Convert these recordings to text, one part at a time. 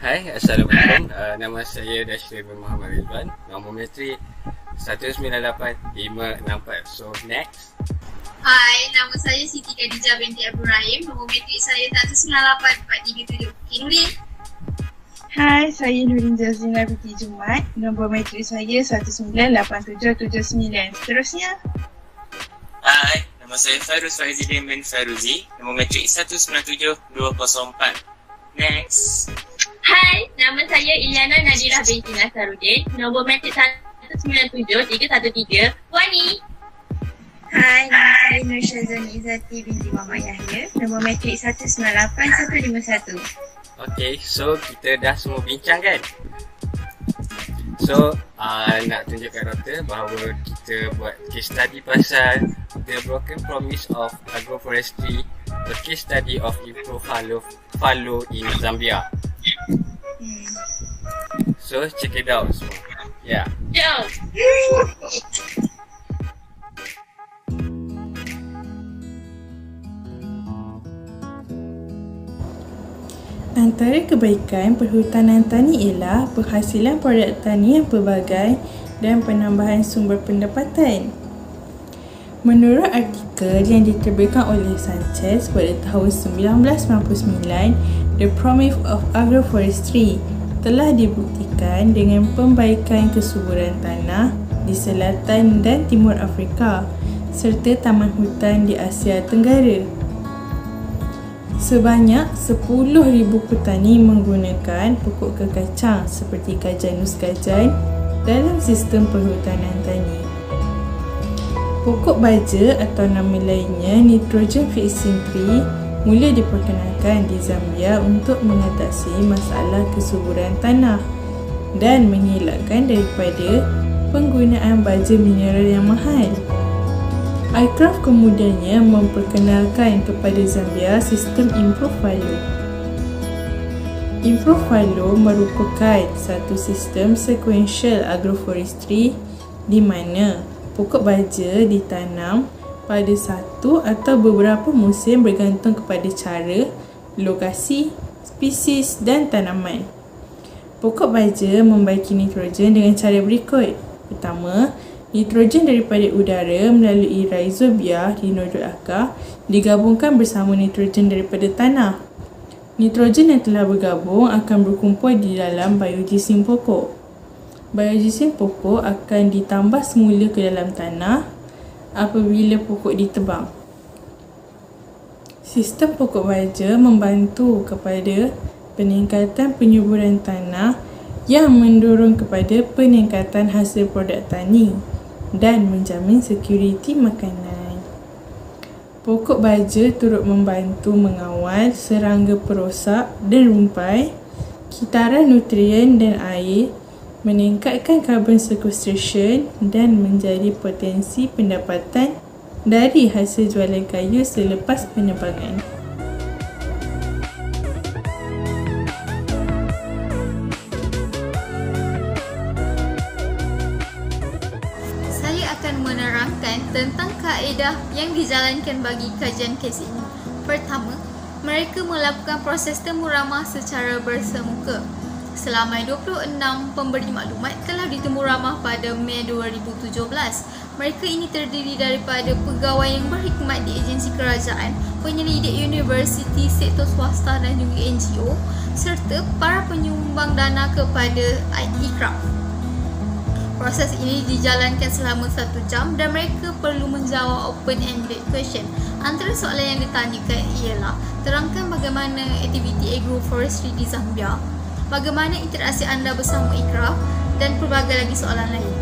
Hai, Assalamualaikum. Nama saya Dashri bin Muhammad Ridwan. Nombor metrik 198-564. So, next. Hai, nama saya Siti Khadijah binti Abdul Rahim. Nombor metrik saya 198-437. Okay, Nurin. Hai, saya Nurin Jazina binti Jumat. Nombor metrik saya 198779. Seterusnya. Hai, nama saya Fairuz Faizidin bin Fairuzi. Nombor metrik 197204. Next. Hai, nama saya Ilyana Nadira binti Nasaruddin. Nombor metrik 197313. Wani. Hai, nama saya Nur Syazani Izzati binti Muhammad Yahya. Nombor metrik 198151. Okay, so kita dah semua bincang kan? So, nak tunjukkan doktor bahawa kita buat case study pasal The Broken Promise of Agroforestry, a case study of Impro Fallow in Zambia. So, check it out semua. Yeah. Jom. Antara kebaikan perhutanan tani ialah penghasilan produk tani yang pelbagai dan penambahan sumber pendapatan. Menurut artikel yang diterbitkan oleh Sanchez pada tahun 1999, The Promise of Agroforestry telah dibuktikan dengan pembaikan kesuburan tanah di selatan dan timur Afrika serta taman hutan di Asia Tenggara. Sebanyak 10,000 petani menggunakan pokok kekacang seperti kajanus gajan dalam sistem perhutanan tani. Pokok baja atau nama lainnya nitrogen fixing tree mula diperkenalkan di Zambia untuk mengatasi masalah kesuburan tanah dan mengelakkan daripada penggunaan baja mineral yang mahal. ICRAF kemudiannya memperkenalkan kepada Zambia sistem Impro Fallow. Impro Fallow merupakan satu sistem sequential agroforestry di mana pokok baja ditanam pada satu atau beberapa musim bergantung kepada cara, lokasi, spesies dan tanaman. Pokok baja membaiki nitrogen dengan cara berikut. Pertama, nitrogen daripada udara melalui rhizobia di nodul akar digabungkan bersama nitrogen daripada tanah. Nitrogen yang telah bergabung akan berkumpul di dalam biojisim pokok. Biojisim pokok akan ditambah semula ke dalam tanah apabila pokok ditebang. Sistem pokok baja membantu kepada peningkatan penyuburan tanah yang mendorong kepada peningkatan hasil produk tani dan menjamin sekuriti makanan. Pokok baja turut membantu mengawal serangga perosak dan rumpai, kitaran nutrien dan air, meningkatkan carbon sequestration dan menjadi potensi pendapatan dari hasil jualan kayu selepas penebangan. Tentang kaedah yang dijalankan bagi kajian kes ini. Pertama, mereka melakukan proses temu ramah secara bersemuka. Selama 26 pemberi maklumat telah ditemu ramah pada Mei 2017. Mereka ini terdiri daripada pegawai yang berkhidmat di agensi kerajaan, penyelidik universiti, sektor swasta dan juga NGO serta para penyumbang dana kepada ICRAF. Proses ini dijalankan selama 1 jam dan mereka perlu menjawab open-ended question. Antara soalan yang ditanyakan ialah terangkan bagaimana aktiviti agroforestry di Zambia, bagaimana interaksi anda bersama ICRAF dan pelbagai lagi soalan lain.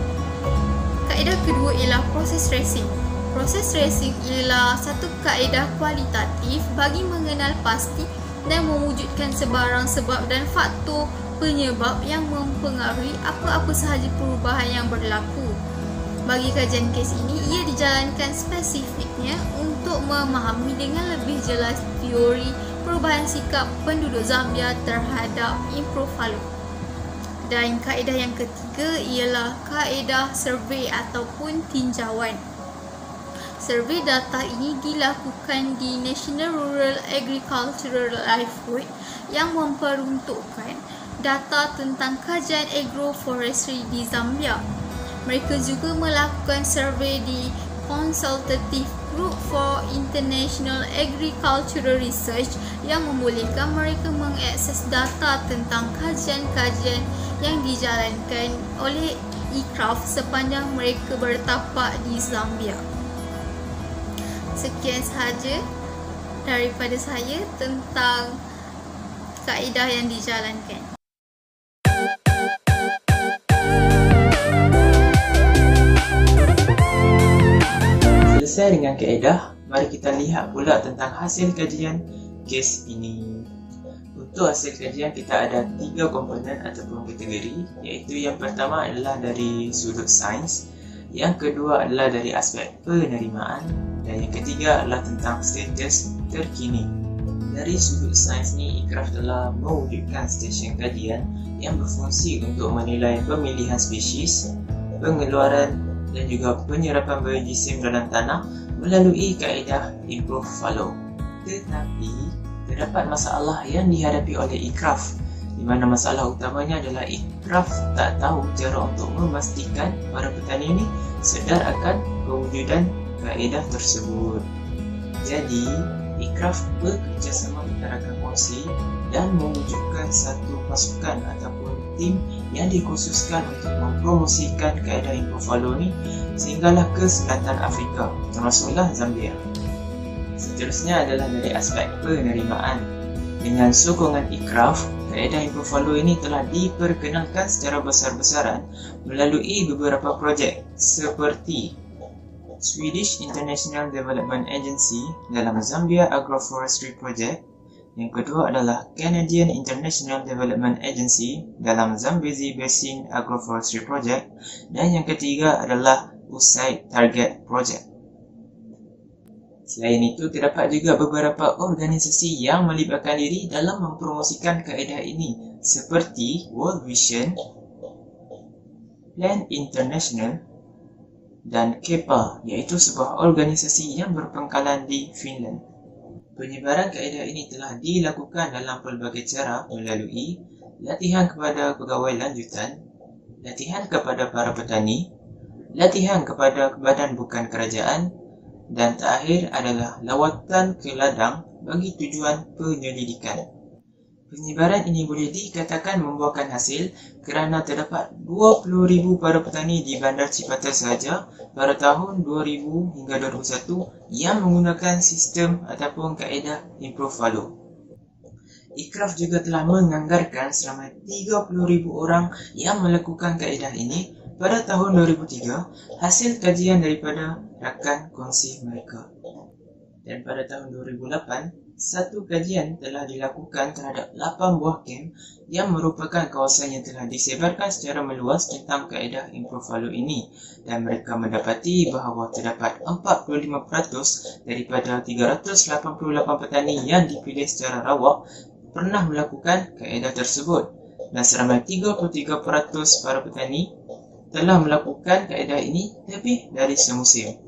Kaedah kedua ialah proses tracing. Proses tracing ialah satu kaedah kualitatif bagi mengenal pasti dan mewujudkan sebarang sebab dan faktor penyebab yang mempengaruhi apa-apa sahaja perubahan yang berlaku. Bagi kajian kes ini, ia dijalankan spesifiknya untuk memahami dengan lebih jelas teori perubahan sikap penduduk Zambia terhadap Impro Fallow. Dan kaedah yang ketiga ialah kaedah survey ataupun tinjauan. Survei data ini dilakukan di National Rural Agricultural Livelihood yang memperuntukkan data tentang kajian agroforestry di Zambia. Mereka juga melakukan survei di Consultative Group for International Agricultural Research yang membolehkan mereka mengakses data tentang kajian-kajian yang dijalankan oleh ICRAF sepanjang mereka bertapak di Zambia. Sekian sahaja daripada saya tentang kaedah yang dijalankan. Selesai dengan kaedah, mari kita lihat pula tentang hasil kajian kes ini. Untuk hasil kajian kita ada 3 komponen ataupun kategori, iaitu yang pertama adalah dari sudut sains, yang kedua adalah dari aspek penerimaan, dan yang ketiga adalah tentang status terkini. Dari sudut sains ni, ICRAF telah mewujudkan stesen kajian yang berfungsi untuk menilai pemilihan spesies, pengeluaran dan juga penyerapan biojisim dalam tanah melalui kaedah improve follow. Tetapi terdapat masalah yang dihadapi oleh ICRAF, di mana masalah utamanya adalah ICRAF tak tahu cara untuk memastikan para petani ini sedar akan kewujudan kaedah tersebut. Jadi ICRAF bekerjasama antara kongsi dan mewujudkan satu pasukan ataupun tim yang dikhususkan untuk mempromosikan kaedah improve follow ni sehinggalah ke selatan Afrika, termasuklah Zambia. Seterusnya adalah dari aspek penerimaan. Dengan sokongan ICRAF, kaedah improve follow ini telah diperkenalkan secara besar-besaran melalui beberapa projek seperti Swedish International Development Agency dalam Zambia Agroforestry Project. Yang kedua adalah Canadian International Development Agency dalam Zambezi Basin Agroforestry Project, dan yang ketiga adalah USAID Target Project. Selain itu, terdapat juga beberapa organisasi yang melibatkan diri dalam mempromosikan kaedah ini seperti World Vision, Plan International dan KEPA, iaitu sebuah organisasi yang berpangkalan di Finland. Penyebaran kaedah ini telah dilakukan dalam pelbagai cara melalui latihan kepada pegawai lanjutan, latihan kepada para petani, latihan kepada badan bukan kerajaan, dan terakhir adalah lawatan ke ladang bagi tujuan penyelidikan. Penyebaran ini boleh dikatakan membuahkan hasil kerana terdapat 20,000 para petani di Bandar Cipata sahaja pada tahun 2000 hingga 2001 yang menggunakan sistem ataupun kaedah improve follow. ICRAF juga telah menganggarkan selama 30,000 orang yang melakukan kaedah ini pada tahun 2003 hasil kajian daripada rakan kongsi mereka. Dan pada tahun 2008, satu kajian telah dilakukan terhadap 8 buah kem yang merupakan kawasan yang telah disebarkan secara meluas tentang kaedah improve follow ini, dan mereka mendapati bahawa terdapat 45% daripada 388 petani yang dipilih secara rawak pernah melakukan kaedah tersebut, dan seramai 33% para petani telah melakukan kaedah ini lebih dari semusim.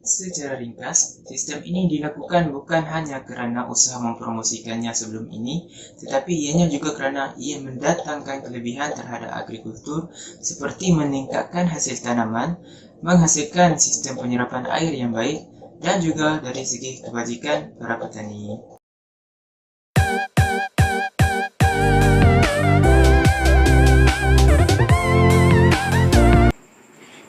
Secara ringkas, sistem ini dilakukan bukan hanya kerana usaha mempromosikannya sebelum ini, tetapi ianya juga kerana ia mendatangkan kelebihan terhadap agrikultur seperti meningkatkan hasil tanaman, menghasilkan sistem penyerapan air yang baik, dan juga dari segi kebajikan para petani.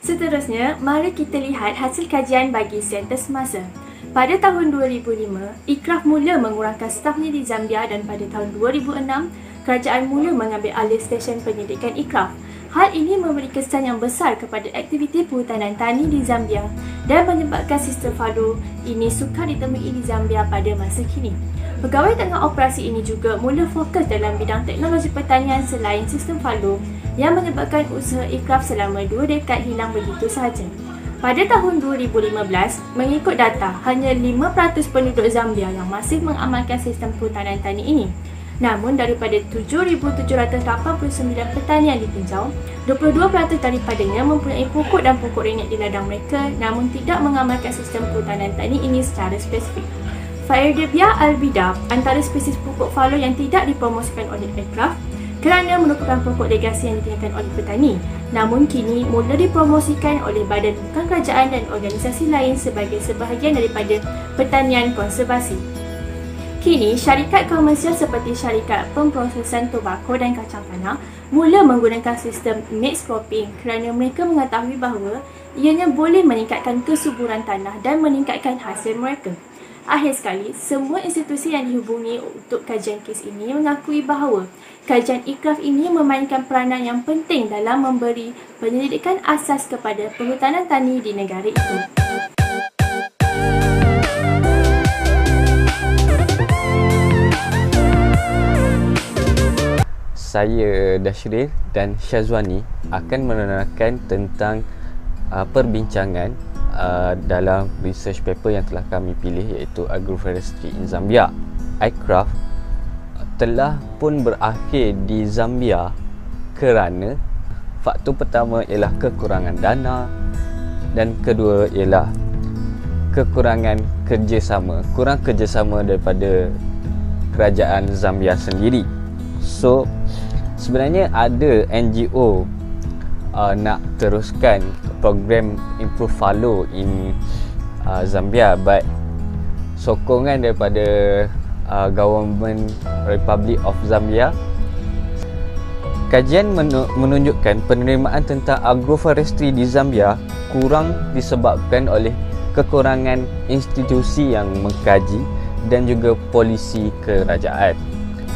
Seterusnya, mari kita lihat hasil kajian bagi Center Semasa. Pada tahun 2005, ICRAF mula mengurangkan stafnya di Zambia, dan pada tahun 2006, kerajaan mula mengambil alih stesen penyelidikan ICRAF. Hal ini memberi kesan yang besar kepada aktiviti perhutanan tani di Zambia dan menyebabkan sistem FALO ini sukar ditemui di Zambia pada masa kini. Pegawai tengah operasi ini juga mula fokus dalam bidang teknologi pertanian selain sistem FALO, yang menyebabkan usaha ICRAF selama 2 dekad hilang begitu sahaja. Pada tahun 2015, mengikut data, hanya 5% penduduk Zambia yang masih mengamalkan sistem perhutanan tani ini. Namun daripada 7,789 petani yang ditinjau, 22% daripadanya mempunyai pokok dan pokok renyet di ladang mereka namun tidak mengamalkan sistem perhutanan tani ini secara spesifik. Faidabia albida antara spesies pokok fallow yang tidak dipromosikan oleh aircraft kerana merupakan pokok legasi yang ditinggalkan oleh petani, namun kini mula dipromosikan oleh badan bukan kerajaan dan organisasi lain sebagai sebahagian daripada pertanian konservasi. Kini, syarikat komersial seperti syarikat pemprosesan tobako dan kacang tanah mula menggunakan sistem mixed cropping kerana mereka mengetahui bahawa ianya boleh meningkatkan kesuburan tanah dan meningkatkan hasil mereka. Akhir sekali, semua institusi yang dihubungi untuk kajian kes ini mengakui bahawa kajian ikraf ini memainkan peranan yang penting dalam memberi penyelidikan asas kepada perhutanan tani di negara itu. Saya Dashril dan Syazwani akan menerangkan tentang perbincangan dalam research paper yang telah kami pilih, iaitu Agroforestry in Zambia. iCraft telah pun berakhir di Zambia kerana faktor pertama ialah kekurangan dana dan kedua ialah kekurangan kerjasama, kurang kerjasama daripada kerajaan Zambia sendiri. So sebenarnya ada NGO nak teruskan program Improve Fallow in Zambia, but sokongan daripada Government Republic of Zambia. Kajian menunjukkan penerimaan tentang agroforestry di Zambia kurang disebabkan oleh kekurangan institusi yang mengkaji dan juga polisi kerajaan.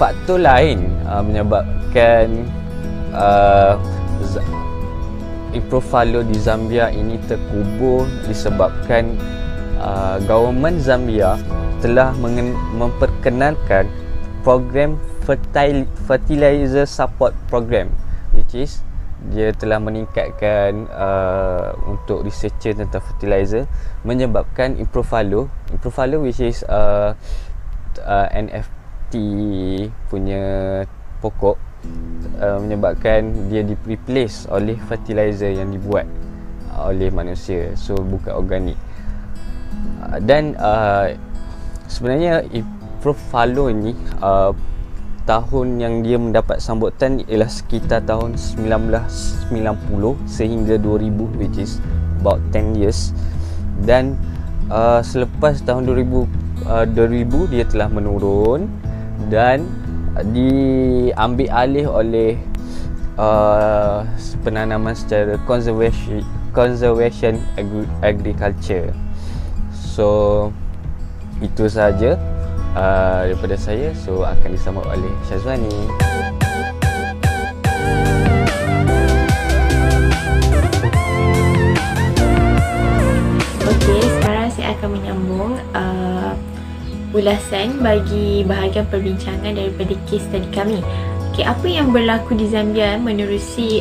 Faktor lain menyebabkan Improve Fallow di Zambia ini terkubur disebabkan government Zambia telah memperkenalkan program fertilizer support program, which is dia telah meningkatkan untuk researcher tentang fertilizer, menyebabkan Improve Fallow which is NFT punya pokok, menyebabkan dia di-replace oleh fertilizer yang dibuat oleh manusia, so bukan organik. Dan sebenarnya Improve Fallow ni tahun yang dia mendapat sambutan ialah sekitar tahun 1990 sehingga 2000, which is about 10 years. Dan selepas tahun 2000 dia telah menurun dan diambil alih oleh penanaman secara conservation agriculture. So itu sahaja daripada saya. So akan disambut oleh Syazwani. Okey, sekarang saya akan menyambung ulasan bagi bahagian perbincangan daripada kes tadi kami. Okey, apa yang berlaku di Zambia menerusi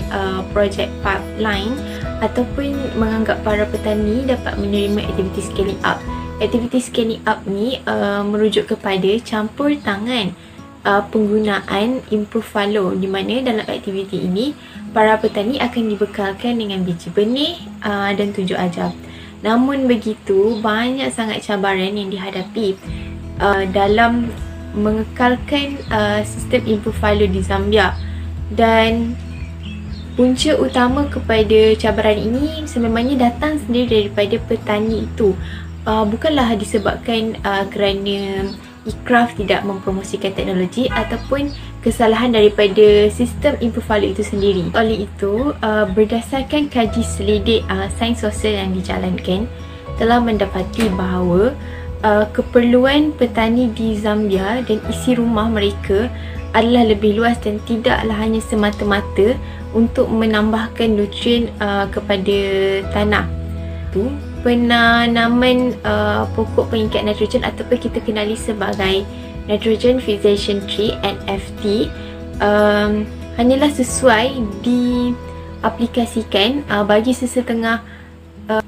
projek pipeline ataupun menganggap para petani dapat menerima aktiviti scaling up. Aktiviti scaling up ni merujuk kepada campur tangan penggunaan Improve Fallow, di mana dalam aktiviti ini para petani akan dibekalkan dengan biji benih dan tunjuk ajar. Namun begitu, banyak sangat cabaran yang dihadapi dalam mengekalkan sistem Improve Fallow di Zambia, dan punca utama kepada cabaran ini sememangnya datang sendiri daripada petani itu. Bukanlah disebabkan kerana ikraf tidak mempromosikan teknologi ataupun kesalahan daripada sistem Improve Fallow itu sendiri. Oleh itu, berdasarkan kaji selidik sains sosial yang dijalankan, telah mendapati bahawa keperluan petani di Zambia dan isi rumah mereka adalah lebih luas dan tidaklah hanya semata-mata untuk menambahkan nutrien kepada tanah. Itu penanaman pokok pengikat nitrogen ataupun kita kenali sebagai Nitrogen Fixation Tree NFT hanyalah sesuai diaplikasikan bagi sesetengah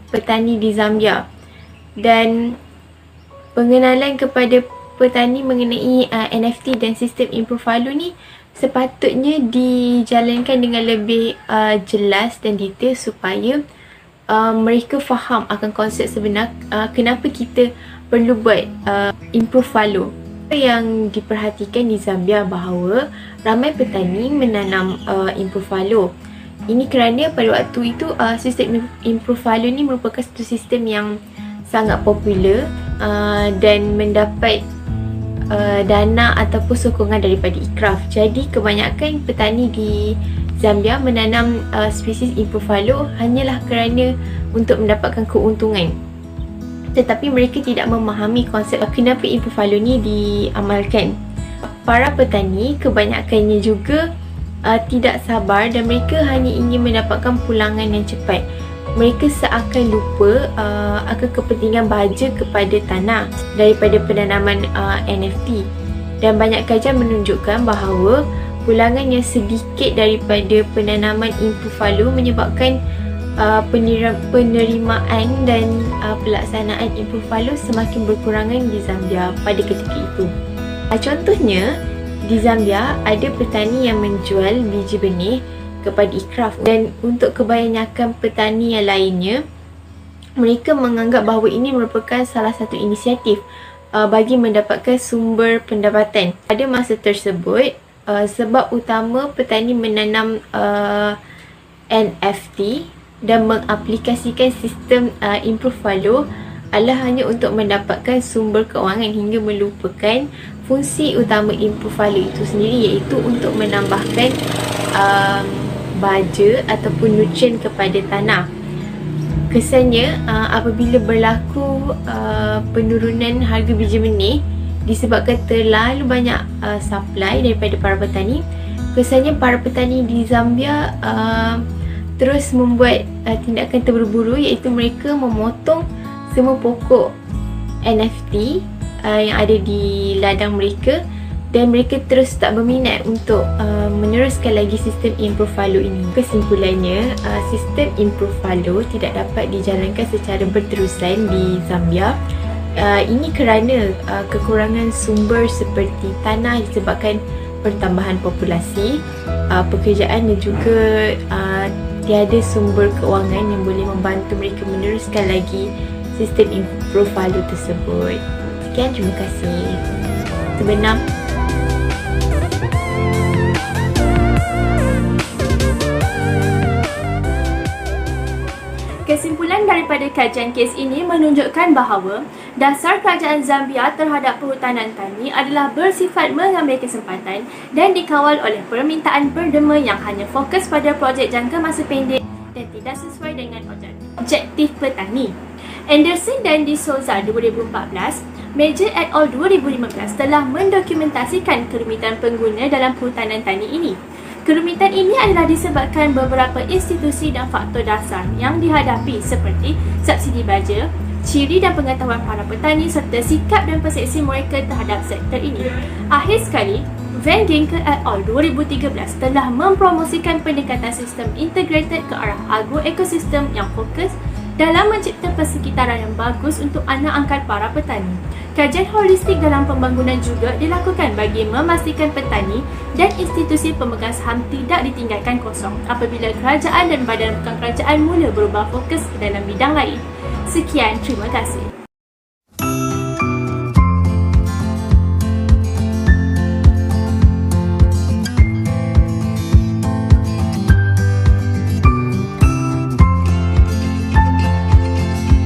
petani di Zambia, dan pengenalan kepada petani mengenai NFT dan sistem improve value ni sepatutnya dijalankan dengan lebih jelas dan detail supaya mereka faham akan konsep sebenar kenapa kita perlu buat improve value. Yang diperhatikan di Zambia bahawa ramai petani menanam improve value. Ini kerana pada waktu itu sistem improve value ni merupakan satu sistem yang sangat popular dan mendapat dana ataupun sokongan daripada IKRAF. Jadi kebanyakan petani di Zambia menanam spesies improve value hanyalah kerana untuk mendapatkan keuntungan. Tetapi mereka tidak memahami konsep kenapa improve value ni diamalkan. Para petani kebanyakannya juga tidak sabar dan mereka hanya ingin mendapatkan pulangan yang cepat. Mereka seakan lupa akan kepentingan baja kepada tanah daripada penanaman NFT. Dan banyak kajian menunjukkan bahawa pulangan yang sedikit daripada penanaman improve value menyebabkan penerimaan dan pelaksanaan improve value semakin berkurangan di Zambia pada ketika itu. Contohnya, di Zambia ada petani yang menjual biji benih kepada IKRAF dan untuk kebanyakan petani yang lainnya, mereka menganggap bahawa ini merupakan salah satu inisiatif bagi mendapatkan sumber pendapatan. Pada masa tersebut, sebab utama petani menanam NFT dan mengaplikasikan sistem improve value adalah hanya untuk mendapatkan sumber keuangan hingga melupakan fungsi utama improve value itu sendiri, iaitu untuk menambahkan baja ataupun nutrien kepada tanah. Kesannya apabila berlaku penurunan harga biji benih disebabkan terlalu banyak supply daripada para petani, kesannya para petani di Zambia terus membuat tindakan terburu-buru, iaitu mereka memotong semua pokok NFT yang ada di ladang mereka dan mereka terus tak berminat untuk meneruskan lagi sistem improve value ini. Kesimpulannya, sistem improve value tidak dapat dijalankan secara berterusan di Zambia. Ini kerana kekurangan sumber seperti tanah disebabkan pertambahan populasi, pekerjaan dan juga tiada sumber keuangan yang boleh membantu mereka meneruskan lagi sistem improve value tersebut. Sekian, terima kasih. Sebenar. Kesimpulan daripada kajian kes ini menunjukkan bahawa dasar kerajaan Zambia terhadap perhutanan tani adalah bersifat mengambil kesempatan dan dikawal oleh permintaan berdema yang hanya fokus pada projek jangka masa pendek dan tidak sesuai dengan objektif petani. Anderson dan De Souza 2014, Major et al. 2015 telah mendokumentasikan kerumitan pengguna dalam perhutanan tani ini. Kerumitan ini adalah disebabkan beberapa institusi dan faktor dasar yang dihadapi seperti subsidi baja, ciri dan pengetahuan para petani serta sikap dan persepsi mereka terhadap sektor ini. Akhir sekali, Van Ginkel et al. 2013 telah mempromosikan pendekatan sistem integrated ke arah agroekosistem yang fokus dalam mencipta persekitaran yang bagus untuk anak angkat para petani. Kajian holistik dalam pembangunan juga dilakukan bagi memastikan petani dan institusi pemegang saham tidak ditinggalkan kosong apabila kerajaan dan badan bukan kerajaan mula berubah fokus ke dalam bidang lain. Sekian, terima kasih.